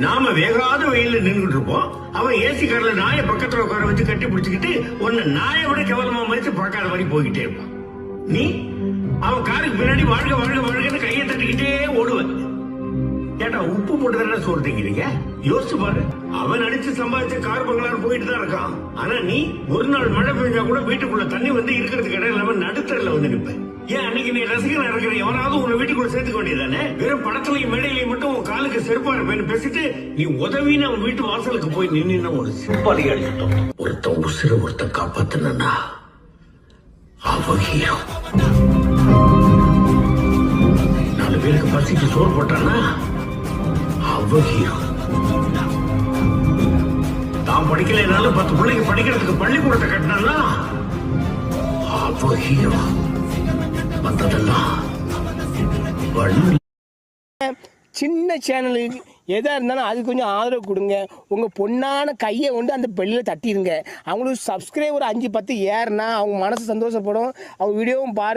நாம வேகாத வெயில நின்றுட்டு இருப்போம். அவன் ஏசி கார்ல நாயை பக்கத்துல உட்கார வச்சு கட்டி பிடிச்சுக்கிட்டு உன்னை நாயை விட கேவலமா மதிச்சு பார்க்காத மாதிரி போய்கிட்டே இருப்பான். நீ அவன் காருக்கு பின்னாடி வாழ்க வாழ்க வாழ்கன்னு கையை தட்டிக்கிட்டே ஓடுவ. ஏட்டா உப்பு போட்டு தானே சொல்றீங்க? யோசிச்சு பாரு. அவன் அடிச்சு சம்பாதிச்ச கார் பங்களாரு போயிட்டு தான் இருக்கான். ஆனா நீ ஒரு நாள் மழை பெஞ்சா கூட வீட்டுக்குள்ள தண்ணி வந்து இருக்கிறதுக்கு இடம் இல்லாம நடுத்தரில் வந்து நிப்ப. ஏன் அன்னைக்கு நீ ரசிகன் இருக்கிற எவனாவது உன்னை வீட்டுக்குள்ள சேர்த்துக்க வேண்டியதானே? வெறும் படத்துலயும் மேடையிலையும் மட்டும் உன் காலுக்கு செருப்பா இருப்பேன்னு பேசிட்டு நீ உதவின்னு அவன் வீட்டு வாசலுக்கு போய் நின்னு ஒரு சிப்பாளி அடிச்சிட்டோம். ஒருத்தன் உசுர ஒருத்தன் காப்பாத்தினா அவன் ஹீரோ. 4 பேருக்கு பசிக்கு சோறு போட்டானா அவன் ஹீரோ. தான் படிக்கலைனாலும் 10 பிள்ளைங்க படிக்கிறதுக்கு பள்ளிக்கூடத்தை கட்டினா அவன் ஹீரோ. வந்ததெல்லாம் சின்ன சேனலுக்கு எதாக இருந்தாலும் அது கொஞ்சம் ஆதரவு கொடுங்க. உங்கள் பொண்ணான கையை கொண்டு அந்த பெல்லில் தட்டிடுங்க. அவங்களுக்கு சப்ஸ்கிரைபர் 5-10 ஏறுனா அவங்க மனசு சந்தோஷப்படும். அவங்க வீடியோவும் பாருங்கள்.